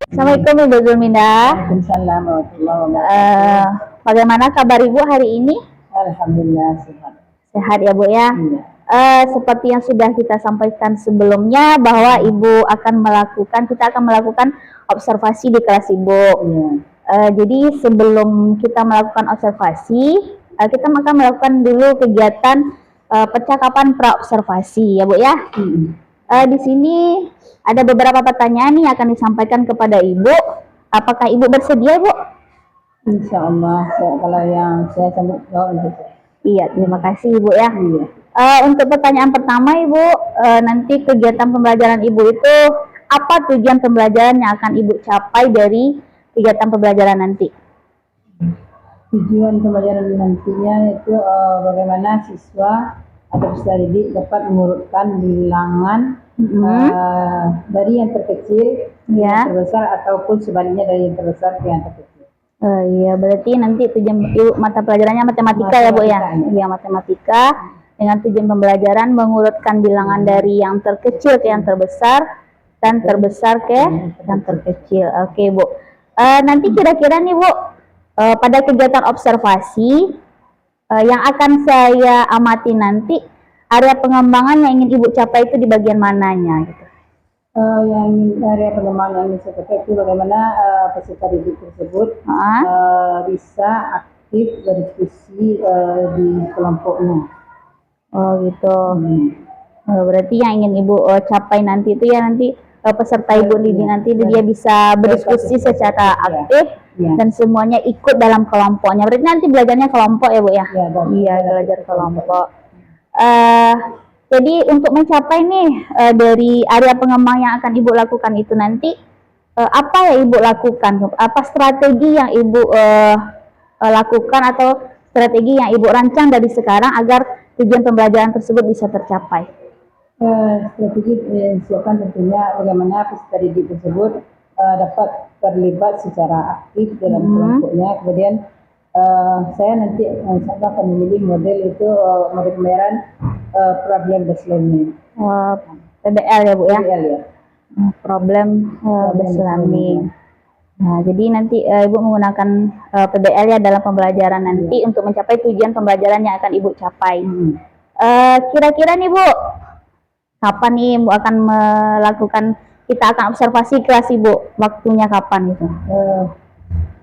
Assalamualaikum Ibu Zulminda. Waalaikumsalam warahmatullahi wabarakatuh. Bagaimana kabar Ibu hari ini? Alhamdulillah sehat. Sehat ya Bu ya? Iya. Seperti yang sudah kita sampaikan sebelumnya bahwa kita akan melakukan observasi di kelas Ibu. Iya. Jadi sebelum kita melakukan observasi, kita akan melakukan dulu kegiatan percakapan pra-observasi ya Bu ya. Di sini ada beberapa pertanyaan yang akan disampaikan kepada Ibu. Apakah Ibu bersedia, Bu? Insya Allah, kalau yang saya sambut jawab nanti. Iya, terima kasih Ibu ya. Iya. Untuk pertanyaan pertama Ibu, nanti kegiatan pembelajaran Ibu itu apa tujuan pembelajaran yang akan Ibu capai dari kegiatan pembelajaran nanti? Tujuan pembelajaran nantinya itu bagaimana siswa atau peserta didik dapat mengurutkan bilangan dari yang terkecil ke yang terbesar ataupun sebaliknya dari yang terbesar ke yang terkecil. Iya, berarti nanti tujuan Ibu mata pelajarannya matematika ya Bu ya? Iya, matematika dengan tujuan pembelajaran mengurutkan bilangan dari yang terkecil ke yang terbesar dan terbesar ke yang terkecil. Oke Bu. Nanti kira-kira nih Bu, pada kegiatan observasi yang akan saya amati nanti, area pengembangan yang ingin Ibu capai itu di bagian mananya gitu? Yang area pengembangan yang saya capai itu bagaimana peserta didik tersebut bisa aktif berdiskusi di kelompoknya. Oh gitu. Berarti yang ingin Ibu capai nanti itu ya nanti peserta Ibu didik nanti dia bisa berdiskusi secara aktif dan semuanya ikut dalam kelompoknya. Berarti nanti belajarnya kelompok ya Bu ya? Iya, belajar kelompok. Jadi untuk mencapai nih dari area pengembang yang akan Ibu lakukan itu nanti apa yang Ibu lakukan? Apa strategi yang Ibu lakukan atau strategi yang Ibu rancang dari sekarang agar tujuan pembelajaran tersebut bisa tercapai? Strategi siapkan tentunya bagaimana peserta didik tersebut dapat terlibat secara aktif dalam kelompoknya. Kemudian saya nanti akan memilih model itu model pembayaran problem based learning. PBL ya Bu ya? PBL ya. Problem based learning. Nah, jadi nanti Ibu menggunakan PBL ya dalam pembelajaran nanti untuk mencapai tujuan pembelajaran yang akan Ibu capai. Kira-kira nih Bu, kapan nih Ibu akan melakukan, kita akan observasi kelas Ibu, waktunya kapan itu?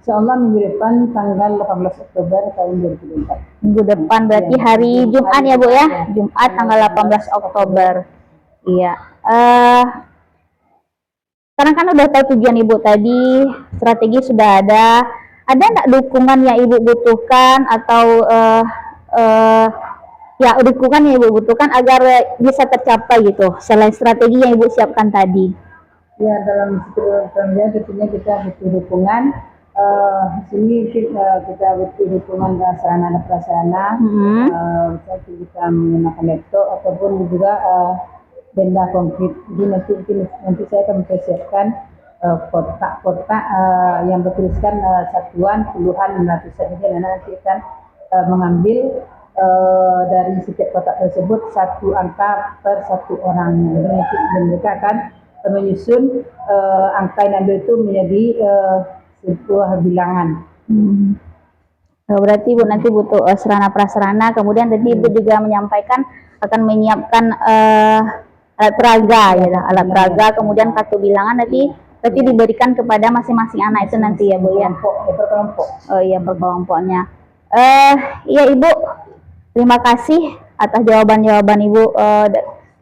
Insyaallah minggu depan tanggal 18 Oktober tahun 2024. Minggu depan berarti hari Jumat ya Bu ya? Jumat tanggal 18 Oktober. Iya. Sekarang kan udah tahu tujuan Ibu tadi, strategi sudah ada. Ada nggak dukungan yang Ibu butuhkan atau dukungan yang Ibu butuhkan agar bisa tercapai gitu, selain strategi yang Ibu siapkan tadi? Ya, dalam pembelajaran tentunya kita butuh dukungan. Sini kita butuh dukungan sarana dan prasarana, misalnya kita menggunakan laptop ataupun juga benda konkret. Jadi nanti saya akan mempersiapkan kotak-kotak yang bertuliskan satuan, puluhan, dan ratusan. Jadi nanti akan mengambil dari setiap kotak tersebut satu angka per satu orang. Dan mereka akan menyusun angka yang ada itu menjadi sebuah bilangan. Berarti Ibu nanti butuh sarana prasarana, kemudian tadi Ibu juga menyampaikan akan menyiapkan alat peraga, alat peraga, kemudian kartu bilangan nanti diberikan kepada masing-masing anak itu nanti ya Bu ya? Per kelompok. Oh iya, per kelompoknya. Iya Ibu, terima kasih atas jawaban-jawaban Ibu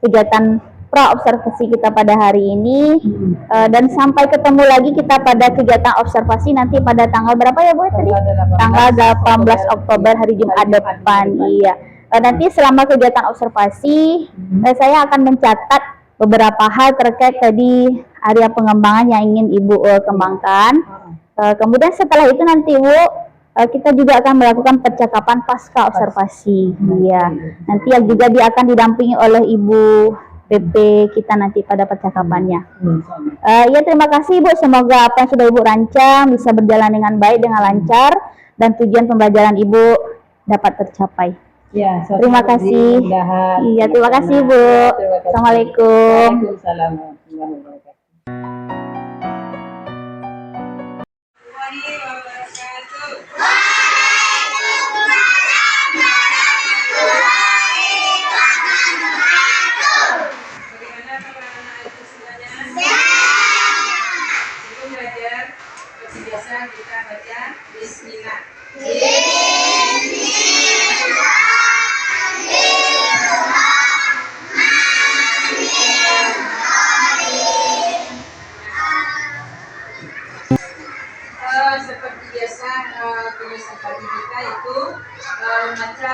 kegiatan pra-observasi kita pada hari ini. Dan sampai ketemu lagi kita pada kegiatan observasi nanti pada tanggal berapa ya Bu tadi? Tanggal 18 Oktober hari Jumat depan. Iya. Nanti selama kegiatan observasi saya akan mencatat beberapa hal terkait tadi area pengembangan yang ingin Ibu kembangkan. Kemudian setelah itu nanti Ibu kita juga akan melakukan percakapan pasca observasi. Iya. Nanti yang juga dia akan didampingi oleh Ibu PP kita nanti pada percakapannya. Ya, terima kasih Ibu. Semoga apa yang sudah Ibu rancang bisa berjalan dengan baik, dengan lancar, dan tujuan pembelajaran Ibu dapat tercapai. Ya, terima kasih. Iya, terima kasih Bu. Assalamualaikum. Waalaikumsalam warahmatullahi wabarakatuh.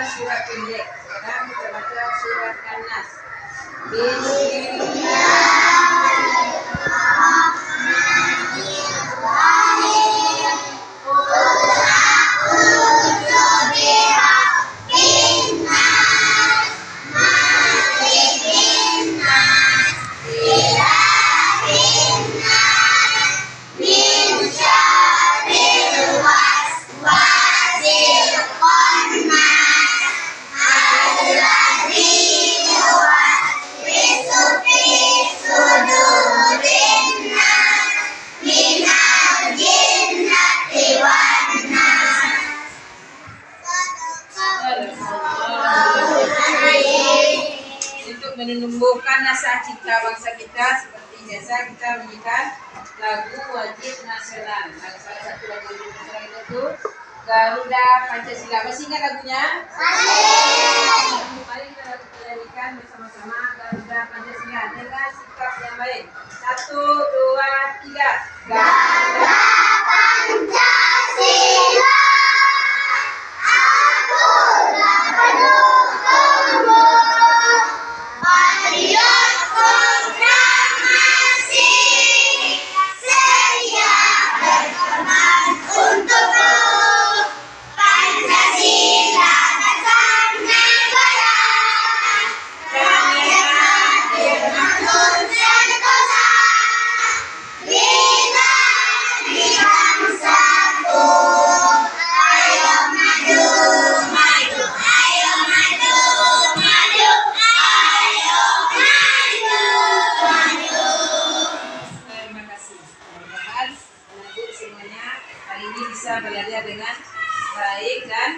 surat pendek. Sekarang kita baca surat An-Nas. Bismillah. Untuk menumbuhkan rasa cinta bangsa kita, seperti biasa kita menyanyikan lagu wajib nasional. Nah, salah satu lagu wajib nasional itu Garuda Pancasila. Masih ingat lagunya? Mari kita nyanyikan bersama-sama Garuda Pancasila dengan sikap yang baik. 1, 2, 3. Garuda Pancasila. Bisa belajar dengan baik dan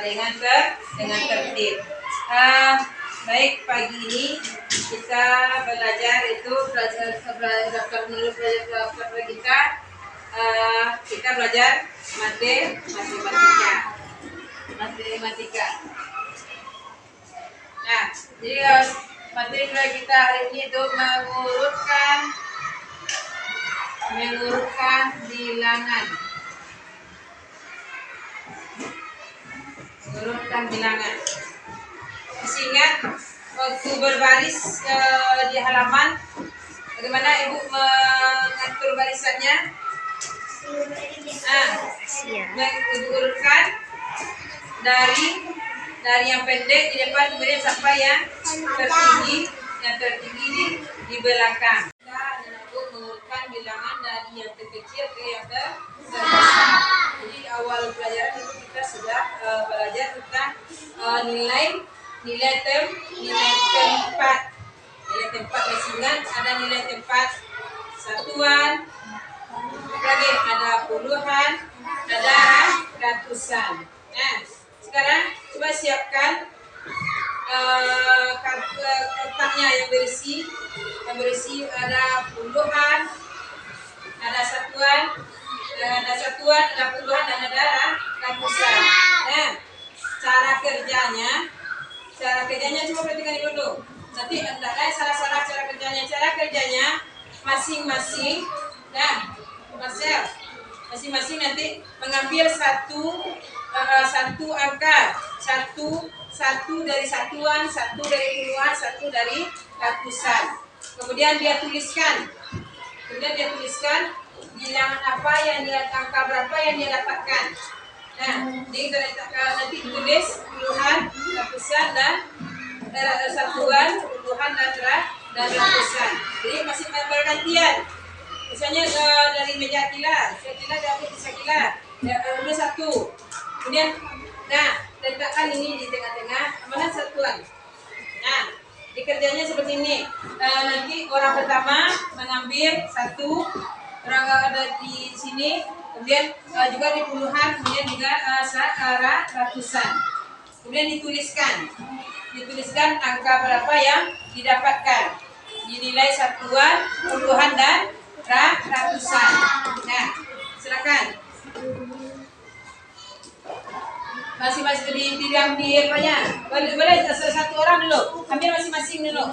dengan tertib. Baik, pagi ini kita belajar itu daftar kita. Kita belajar matematika. Nah, jadi materi kita hari ini itu mengurutkan bilangan. Urutkan bilangan. Masih ingat waktu berbaris di halaman, bagaimana Ibu mengatur barisannya? Ibu urutkan dari yang pendek di depan, kemudian sampai yang tertinggi di belakang. Ibu mengurutkan bilangan dari yang terkecil ke yang terbesar. Jadi awal pelajaran itu kita sudah belajar tentang nilai tempat. Nilai tempat, masih ingat ada nilai tempat satuan, lagi ada puluhan, ada ratusan. Nah, sekarang coba siapkan kotaknya yang berisi ada puluhan, ada satuan, ada puluhan, dan ada ratusan. Nah, cara kerjanya coba perhatikan dulu. Nanti ada salah cara kerjanya. Cara kerjanya masing-masing. Nah, Marcel, masing-masing nanti mengambil satu angka, satu dari satuan, satu dari puluhan, satu dari ratusan. Kemudian dia tuliskan bilangan apa yang dia, angka berapa yang dia dapatkan. Nah, nanti tulis puluhan, ratusan, dan satuan, puluhan, dan ratusan. Jadi masih bergantian. Misalnya dari meja Akila dapat bisa Akila, ada satu. Kemudian, letakkan ini di tengah-tengah, mana satuan. Nah, dikerjanya seperti ini. Nanti orang pertama mengambil satu, orang ada di sini, kemudian juga di puluhan, kemudian juga ratusan. Kemudian dituliskan angka berapa yang didapatkan, dinilai satuan, puluhan, dan ratusan. Nah, silakan. Masing-masing di apanya? Boleh satu orang dulu. Ambil masing-masing dulu.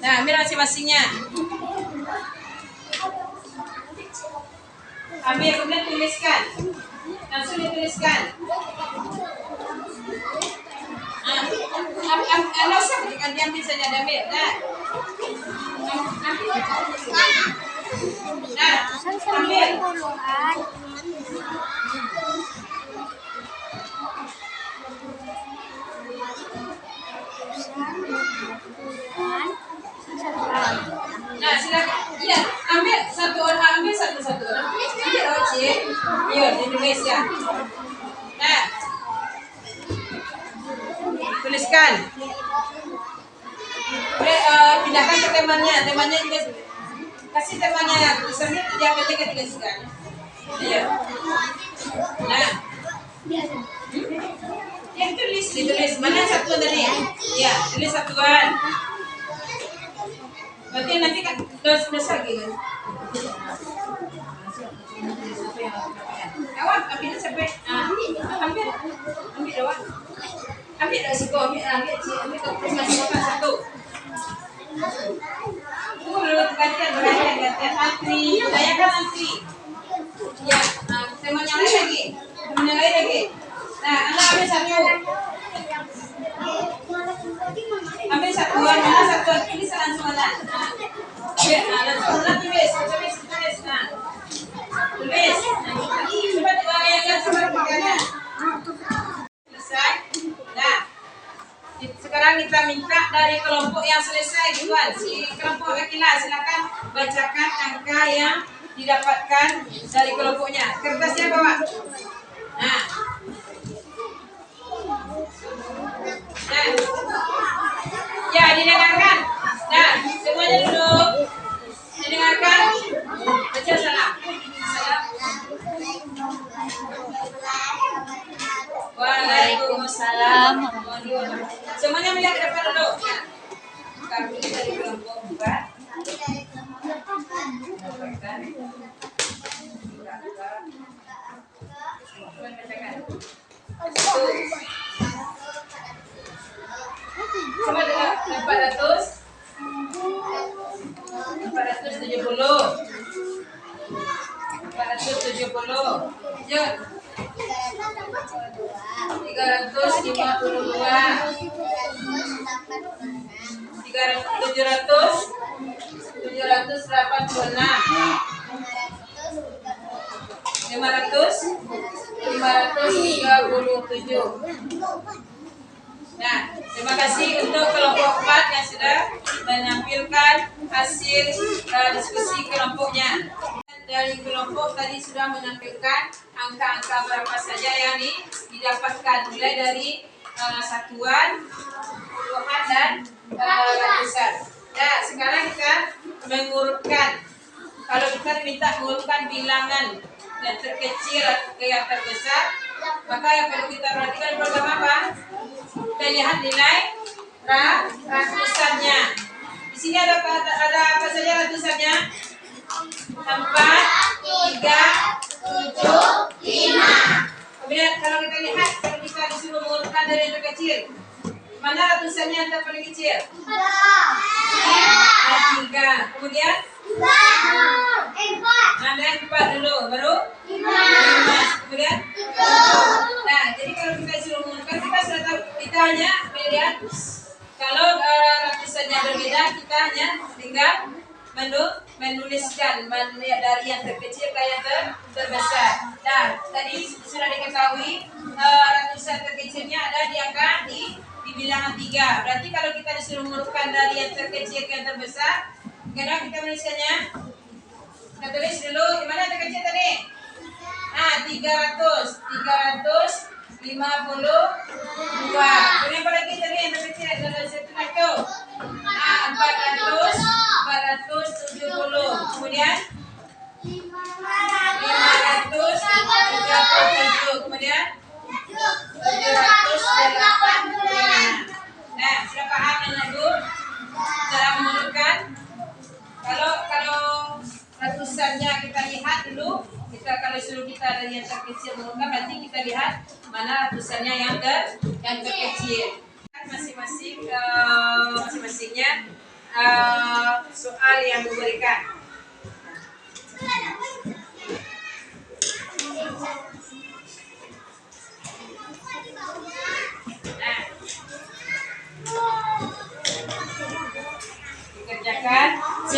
Nah, ambil masing-masingnya. Ambil, kemudian tuliskan. Langsung dituliskan. Kalau saya berikan dia bisa jadi ambil. Nah, ambil. Nah, silakan. Iya, ambil satu orang, ambil satu orang. Ambil Oci. Iya, di Indonesia. Nah, tuliskan. Pindahkan ke temannya. Temannya juga kasih temannya yang tulisannya dia ketik tuliskan. Iya. Nah, yang ditulis mana satuan tadi? Ya, tulis satuan. Berarti nanti kan terus lagi kan? Kawan, ambil sampai ambil doang. Ambil resiko, ambil masih makan satu. Gantian antri, budayakan antri. Ya, teman yang lain lagi. Nah, anda ambil satu. Ambil satuan, mana satuan ini langsung mana? Ya, langsung tulis. Nah, tulis. Coba yang sebenarnya. Selesai. Nah, sekarang kita minta dari kelompok yang selesai, Tuan. Si kelompok Akila, silakan bacakan angka yang didapatkan dari kelompoknya. Kertasnya bawa. Nah. Ya, didengarkan. Nah, semuanya duduk. Didengarkan. Baca salam. Waalaikumsalam. Semuanya melihat ke depan dulu. Kami dari kelompok 4. Coba 470. Jod. 352. 786. 537. Nah, terima kasih untuk kelompok 4 yang sudah menampilkan hasil diskusi kelompoknya. Dari kelompok tadi sudah menampilkan angka-angka berapa saja yang didapatkan, mulai dari satuan, puluhan, dan ratusan. Nah, sekarang kita mengurutkan. Kalau kita diminta mengurutkan bilangan yang terkecil ke yang terbesar, maka yang perlu kita perhatikan pertama apa? Kita lihat nilai ratusannya. Di sini ada apa saja ratusannya? 4, 3, 7, 5. Kemudian kalau kita lihat, kalau kita disuruh mengurutkan dari yang terkecil, mana ratusannya yang paling kecil? 3. Kemudian ada 4 dulu, baru 5. Kemudian nah, jadi kalau kita disuruh mengurutkan, kita sudah tahu, kita hanya melihat kalau ratusannya berbeda, kita hanya tinggal menuliskan dari yang terkecil ke yang terbesar. Nah, tadi sudah diketahui ratusan terkecilnya ada di angka di bilangan 3. Berarti kalau kita disuruh mengurutkan dari yang terkecil ke yang terbesar, bagaimana kita menuliskannya? Kita tulis dulu, gimana yang terkecil tadi? Nah, 352. Kemudian apa lagi tadi yang terkecil? Ada satu itu. Nah, 470. Kemudian 537. Kemudian 785. Nah, sudah paham Anak Ibu cara mengurutkan? Kalau ratusannya kita lihat dulu, kalau suruh kita dari yang terkecil mengurutkan, berarti kita lihat mana ratusannya yang terkecil. Masing-masingnya soal yang diberikan.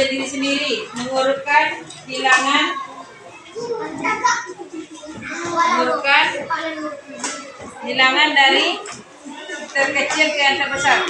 hasil diri sendiri, mengurutkan bilangan dari terkecil ke yang terbesar.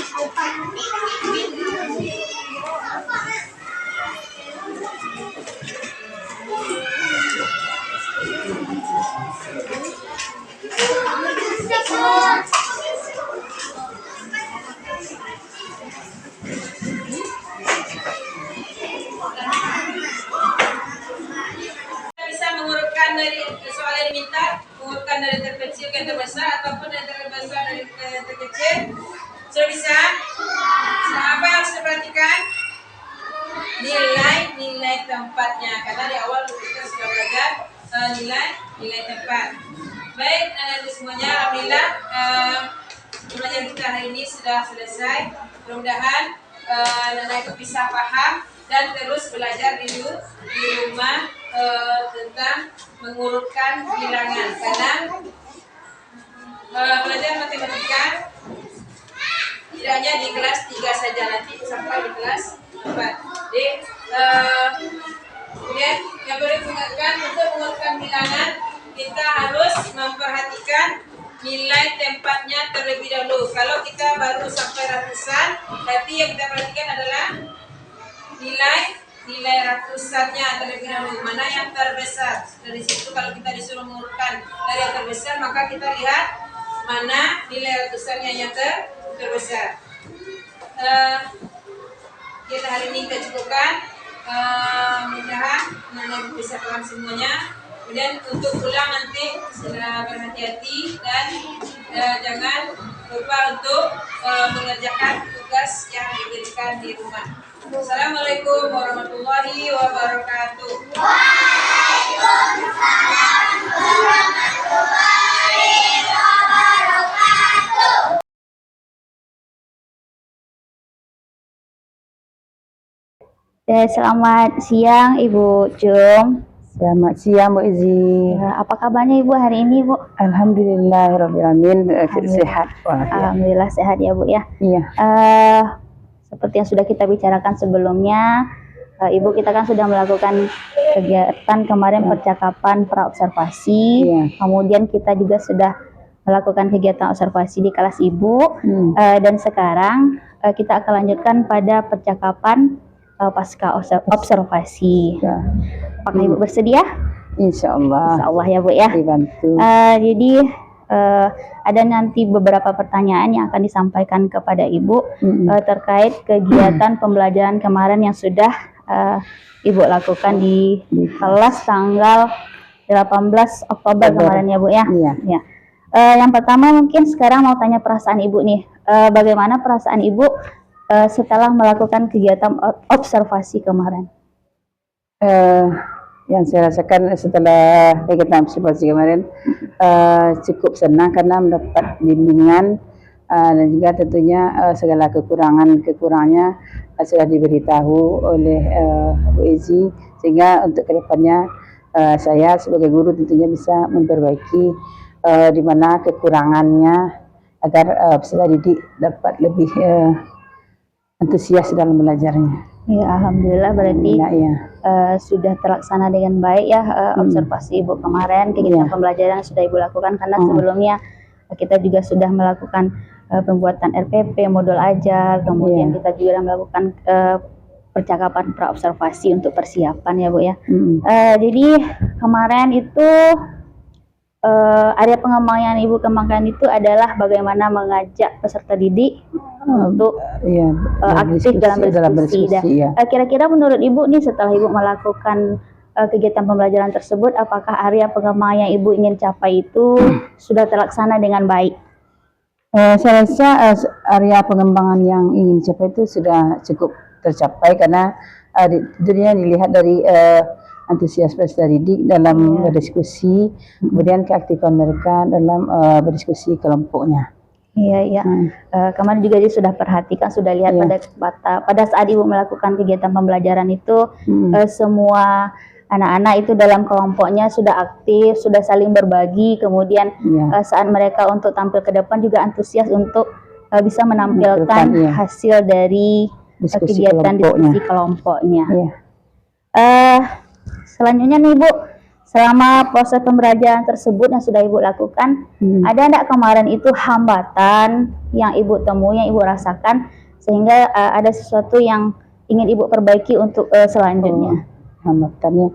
Bisa mengurutkan dari soal yang diminta, mengurutkan dari terkecil ke terbesar ataupun dari terbesar dari terkecil. Sudah bisa? Nah, apa yang harus diperhatikan? Nilai tempatnya, karena di awal kita sudah belajar nilai tempat. Baik, itu semuanya. Alhamdulillah pembelajaran kita hari ini sudah selesai. Mudah-mudahan Nana itu bisa paham dan terus belajar di rumah tentang mengurutkan bilangan, karena belajar matematika tidak hanya di kelas 3 saja, nanti sampai di kelas 4. Jadi kemudian yang perlu diingatkan, untuk mengurutkan bilangan kita harus memperhatikan nilai tempatnya terlebih dahulu. Kalau kita baru sampai ratusan, tapi yang kita perhatikan adalah nilai ratusannya terlebih dahulu, mana yang terbesar. Dari situ kalau kita disuruh mengurutkan dari yang terbesar, maka kita lihat mana nilai ratusannya yang terbesar. Kita hari ini kita cukupkan. Mudah-mudahan Nana bisa paham semuanya. Kemudian untuk pulang nanti sudah berhati-hati dan jangan lupa untuk mengerjakan tugas yang diberikan di rumah. Assalamualaikum warahmatullahi wabarakatuh. Waalaikumsalam warahmatullahi wabarakatuh. Selamat siang Ibu Jum. Selamat siang Bu Izi. Apa kabarnya Ibu hari ini Bu? Alhamdulillahirrahmanirrahim, sehat. Alhamdulillah sehat ya Bu ya. Iya. Seperti yang sudah kita bicarakan sebelumnya, Ibu kita kan sudah melakukan kegiatan kemarin percakapan praobservasi. Iya. Kemudian kita juga sudah melakukan kegiatan observasi di kelas Ibu. Dan sekarang kita akan lanjutkan pada percakapan pasca observasi. Ya. Apakah Ibu bersedia? Insya Allah. Insya Allah ya Bu ya. Dibantu. Jadi ada nanti beberapa pertanyaan yang akan disampaikan kepada Ibu terkait kegiatan pembelajaran kemarin yang sudah Ibu lakukan di kelas tanggal 18 Oktober kemarin ya Bu ya. Iya. Ya. Yang pertama mungkin sekarang mau tanya perasaan Ibu nih. Bagaimana perasaan Ibu setelah melakukan kegiatan observasi kemarin? Yang saya rasakan setelah kegiatan observasi kemarin cukup senang karena mendapat bimbingan dan juga tentunya segala kekurangannya sudah diberitahu oleh Bu Ezi, sehingga untuk kedepannya saya sebagai guru tentunya bisa memperbaiki di mana kekurangannya agar peserta didik dapat lebih antusias dalam belajarnya. Ya, Alhamdulillah berarti sudah terlaksana dengan baik ya observasi Ibu kemarin, kegiatan pembelajaran yang sudah Ibu lakukan, karena sebelumnya kita juga sudah melakukan pembuatan RPP, modul ajar, kemudian kita juga melakukan percakapan praobservasi untuk persiapan ya Bu ya. Jadi kemarin itu area pengembangan yang Ibu kembangkan itu adalah bagaimana mengajak peserta didik untuk aktif dalam berdiskusi. Kira-kira menurut Ibu nih, setelah Ibu melakukan kegiatan pembelajaran tersebut, apakah area pengembangan yang Ibu ingin capai itu sudah terlaksana dengan baik? Saya rasa area pengembangan yang ingin dicapai itu sudah cukup tercapai, karena tentunya dilihat dari antusias peserta didik dalam berdiskusi, kemudian keaktifan mereka dalam berdiskusi kelompoknya. Iya. Kemarin juga dia sudah perhatikan, sudah lihat pada saat Ibu melakukan kegiatan pembelajaran itu semua anak-anak itu dalam kelompoknya sudah aktif, sudah saling berbagi, kemudian saat mereka untuk tampil ke depan juga antusias untuk bisa menampilkan hasil dari kegiatan diskusi kelompoknya. Iya. Selanjutnya nih Bu, selama proses pembelajaran tersebut yang sudah Ibu lakukan, ada enggak kemarin itu hambatan yang Ibu temui, yang Ibu rasakan, sehingga ada sesuatu yang ingin Ibu perbaiki untuk selanjutnya? Hambatannya,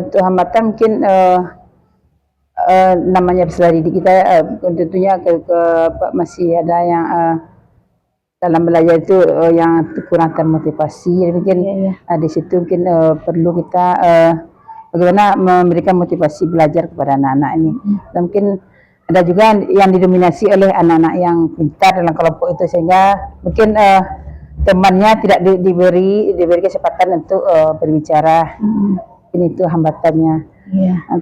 untuk hambatan mungkin namanya peserta didik kita tentunya masih ada yang dalam belajar itu yang kurang termotivasi. Jadi mungkin di situ mungkin perlu kita bagaimana memberikan motivasi belajar kepada anak-anak ini. Dan mungkin ada juga yang didominasi oleh anak-anak yang pintar dalam kelompok itu, sehingga mungkin temannya tidak diberi kesempatan untuk berbicara. Ini itu hambatannya.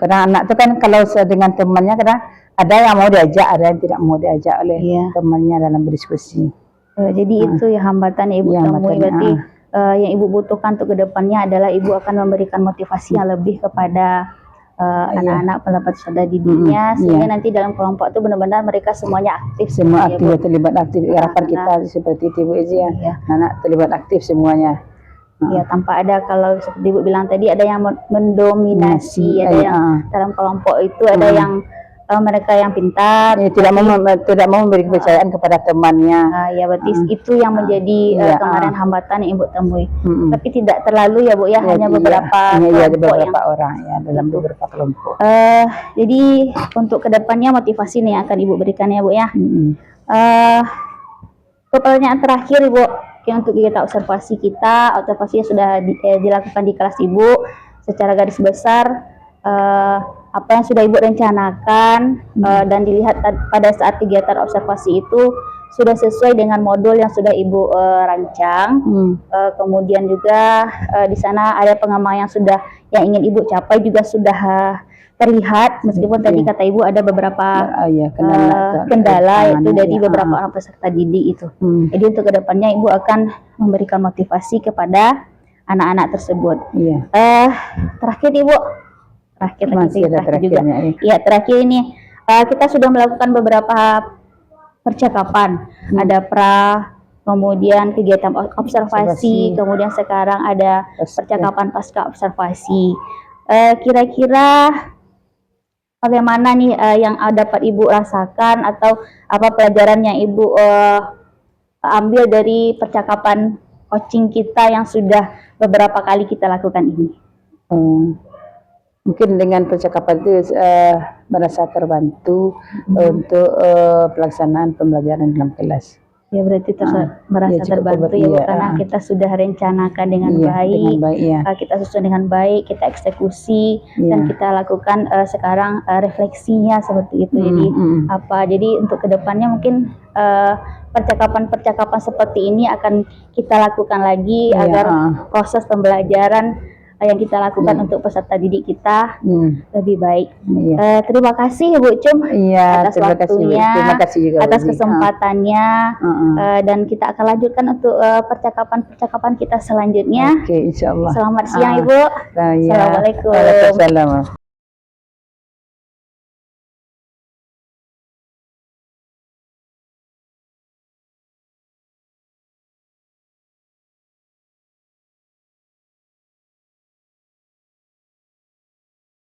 Karena anak itu kan kalau dengan temannya kadang ada yang mau diajak, ada yang tidak mau diajak oleh temannya dalam berdiskusi. Jadi itu ya hambatan yang Ibu temui. Berarti yang Ibu butuhkan untuk kedepannya adalah Ibu akan memberikan motivasi yang lebih kepada anak-anak peserta didiknya, sehingga nanti dalam kelompok itu benar-benar mereka semuanya aktif. Semua aktif, terlibat aktif. Harapan kita seperti itu Bu Ezi, anak terlibat aktif semuanya. Ya, tanpa ada, kalau seperti Ibu bilang tadi, ada yang mendominasi, ada yang dalam kelompok itu ada yang mereka yang pintar, tidak mau memberi kepercayaan kepada temannya. Ya berarti itu yang menjadi kemarin hambatan yang Ibu temui. Tapi tidak terlalu ya Bu ya, hanya beberapa beberapa orang ya dalam beberapa kelompok. Jadi untuk kedepannya motivasi nih akan Ibu berikan ya Bu ya. Pertanyaan terakhir Ibu, untuk kegiatan observasi kita, observasi yang sudah dilakukan di kelas Ibu secara garis besar, apa yang sudah Ibu rencanakan dan dilihat pada saat kegiatan observasi itu sudah sesuai dengan modul yang sudah Ibu rancang. Kemudian juga di sana ada pengembangan yang ingin Ibu capai juga sudah terlihat, meskipun tadi kata Ibu ada beberapa kendala itu dari beberapa orang peserta didik itu. Jadi untuk kedepannya Ibu akan memberikan motivasi kepada anak-anak tersebut. Terakhir Ibu, terakhir juga. Ya, terakhir ini kita sudah melakukan beberapa percakapan, ada kemudian kegiatan observasi, kemudian sekarang ada percakapan pasca observasi. Kira-kira bagaimana nih yang dapat Ibu rasakan, atau apa pelajaran yang Ibu ambil dari percakapan coaching kita yang sudah beberapa kali kita lakukan ini? Mungkin dengan percakapan itu merasa terbantu untuk pelaksanaan pembelajaran dalam kelas. Ya berarti merasa terbantu ya Bu, karena kita sudah rencanakan dengan baik, kita susun dengan baik, kita eksekusi, dan kita lakukan sekarang refleksinya seperti itu. Jadi untuk kedepannya mungkin percakapan-percakapan seperti ini akan kita lakukan lagi agar proses pembelajaran yang kita lakukan untuk peserta didik kita lebih baik. Terima kasih Bu Cum atas waktunya, atas kesempatannya, dan kita akan lanjutkan untuk percakapan-percakapan kita selanjutnya. Insya Allah. Selamat siang Ibu. Assalamualaikum. Waalaikumsalam.